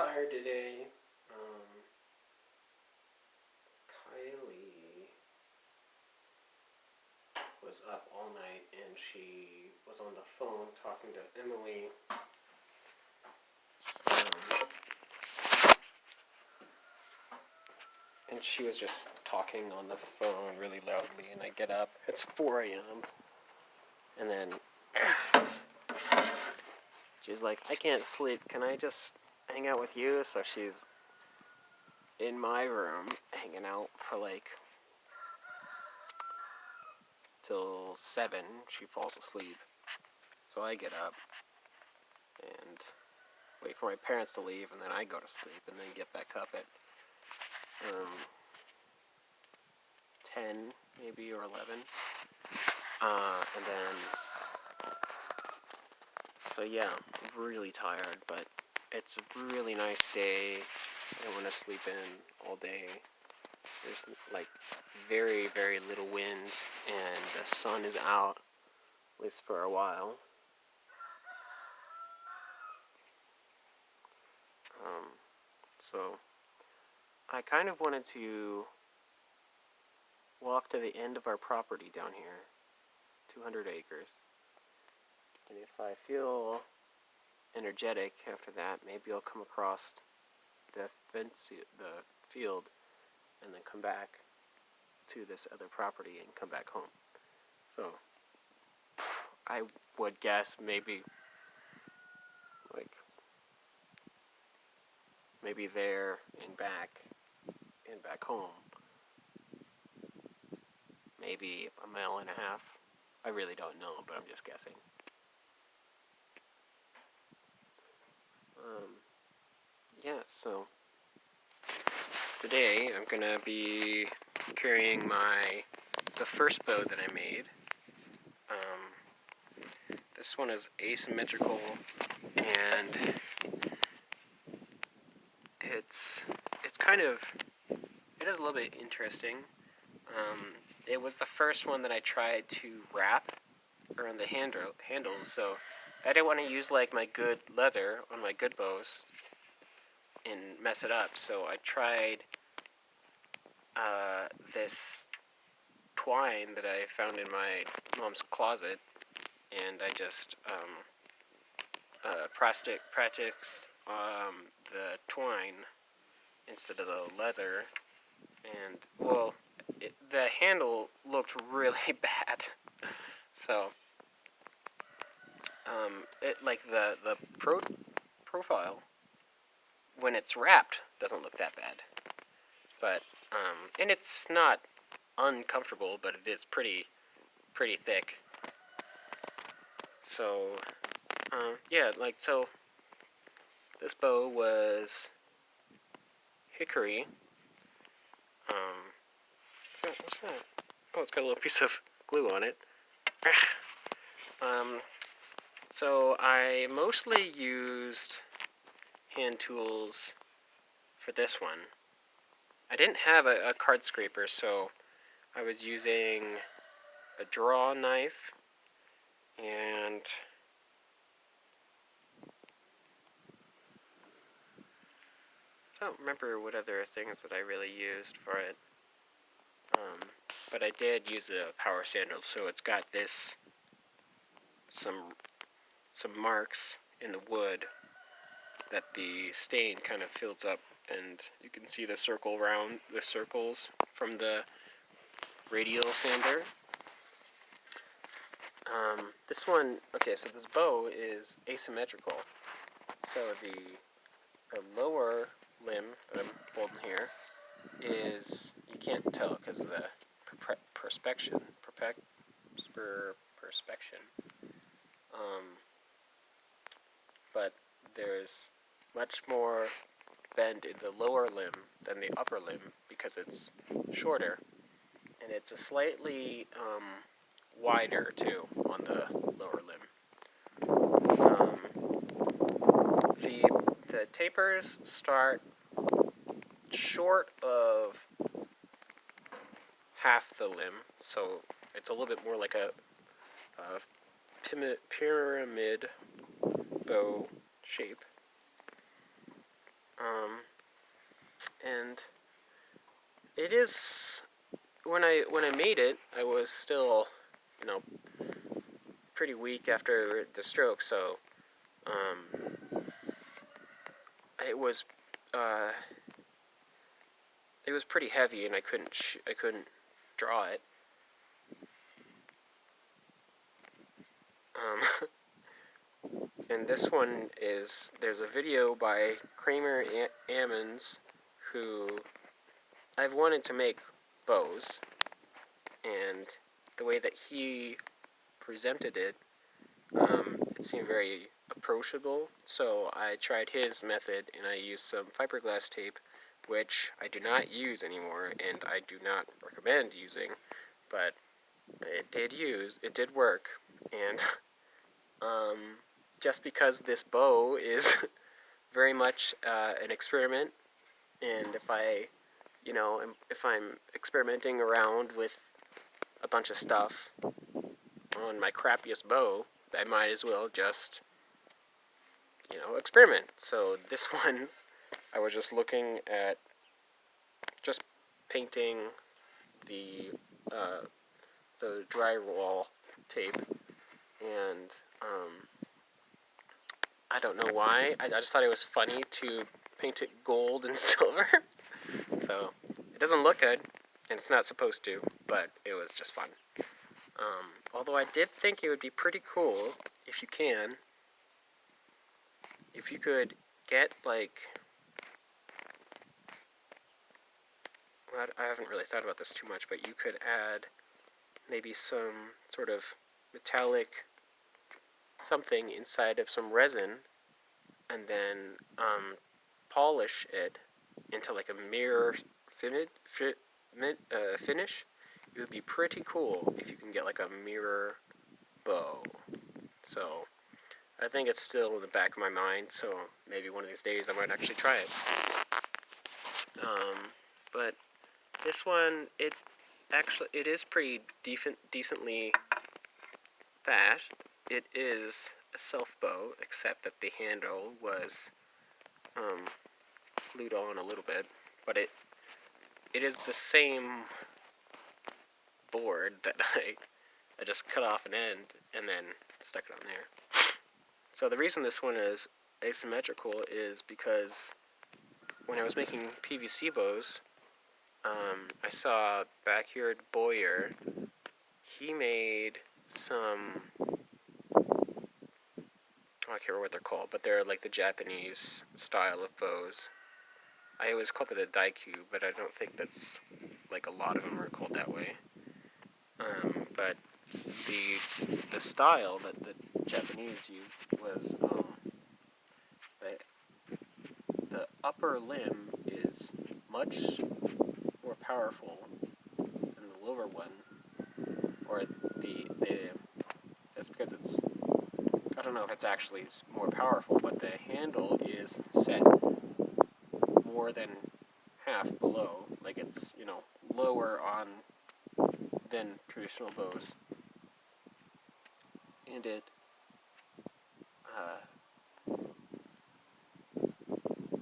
tired today. Kylie was up all night and she was on the phone talking to Emily. And she was just talking on the phone really loudly, and I get up. It's 4 a.m. And then she's like, I can't sleep. Can I just hang out with you? So she's in my room hanging out for like till 7. She falls asleep. So I get up and wait for my parents to leave, and then I go to sleep and then get back up at 10 maybe or 11. And then, so yeah, I'm really tired, but it's a really nice day. I don't want to sleep in all day. There's like very, very little wind, and the sun is out, at least for a while. So I kind of wanted to walk to the end of our property down here, 200 acres. And if I feel energetic after that, maybe I'll come across the field, and then come back to this other property and come back home. So I would guess maybe there and back home. Maybe a mile and a half. I really don't know, but I'm just guessing. Yeah, so today I'm gonna be carrying the first bow that I made. This one is asymmetrical, and it is a little bit interesting. It was the first one that I tried to wrap around the handles, so I didn't want to use like my good leather on my good bows and mess it up, so I tried this twine that I found in my mom's closet, and I just practiced the twine instead of the leather, and well, the handle looked really bad. So it like the profile when it's wrapped doesn't look that bad, but and it's not uncomfortable, but it is pretty thick. So yeah, like so this bow was hickory. What's that? Oh, it's got a little piece of glue on it. So I mostly used hand tools for this one. I didn't have a card scraper, so I was using a draw knife and I don't remember what other things that I really used for it. But I did use a power sander, so it's got some marks in the wood that the stain kind of fills up, and you can see the circles from the radial sander. This one, okay, so this bow is asymmetrical. So the lower limb that I'm holding here is, you can't tell because the perspection. But there's much more bend in the lower limb than the upper limb because it's shorter, and it's a slightly wider too on the lower limb. The tapers start short of half the limb, so it's a little bit more like a pyramid bow shape. And it is, when I made it, I was still, you know, pretty weak after the stroke, so it was uh, pretty heavy, and I couldn't draw it. And this one is, there's a video by Kramer Ammons, who, I've wanted to make bows, and the way that he presented it, it seemed very approachable, so I tried his method, and I used some fiberglass tape, which I do not use anymore, and I do not recommend using, but it did work, and just because this bow is very much an experiment, and if I'm experimenting around with a bunch of stuff on my crappiest bow, I might as well just, experiment. So this one, I was just looking at just painting the drywall tape, and I don't know why. I just thought it was funny to paint it gold and silver. So it doesn't look good, and it's not supposed to, but it was just fun. Although I did think it would be pretty cool if you could get, like, well, I haven't really thought about this too much, but you could add maybe some sort of metallic something inside of some resin, and then polish it into like a mirror finish. It would be pretty cool if you can get like a mirror bow. So I think it's still in the back of my mind, so maybe one of these days I might actually try it. But this one, it is pretty decently fast. It is a self bow, except that the handle was glued on a little bit, but it is the same board that I just cut off an end and then stuck it on there. So the reason this one is asymmetrical is because when I was making PVC bows, I saw Backyard Boyer. He made some, I can't remember what they're called, but they're like the Japanese style of bows. I always called it a Daiku, but I don't think that's, like, a lot of them are called that way. But the style that the Japanese used was the upper limb is much more powerful than the lower one, or that's because it's, I don't know if it's actually more powerful, but the handle is set more than half below, like it's, lower on than traditional bows, and it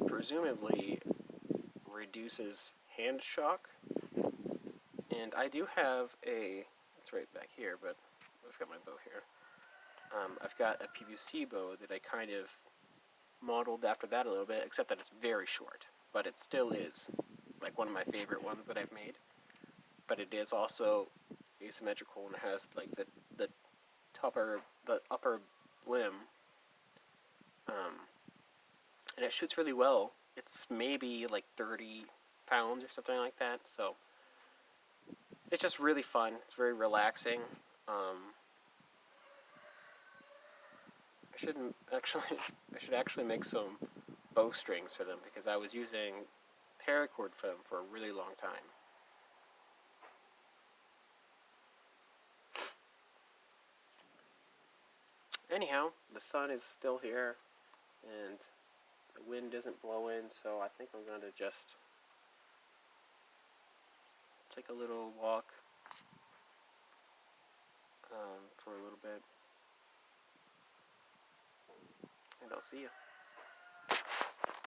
presumably reduces hand shock. And I do have it's right back here, but I've got my bow here. I've got a PVC bow that I kind of modeled after that a little bit, except that it's very short, but it still is like one of my favorite ones that I've made. But it is also asymmetrical and has like the upper limb, and it shoots really well. It's maybe like 30 pounds or something like that, so it's just really fun. It's very relaxing. I should actually make some bowstrings for them, because I was using paracord for them for a really long time. Anyhow, the sun is still here, and the wind isn't blowing, so I think I'm going to just take a little walk for a little bit, and I'll see you.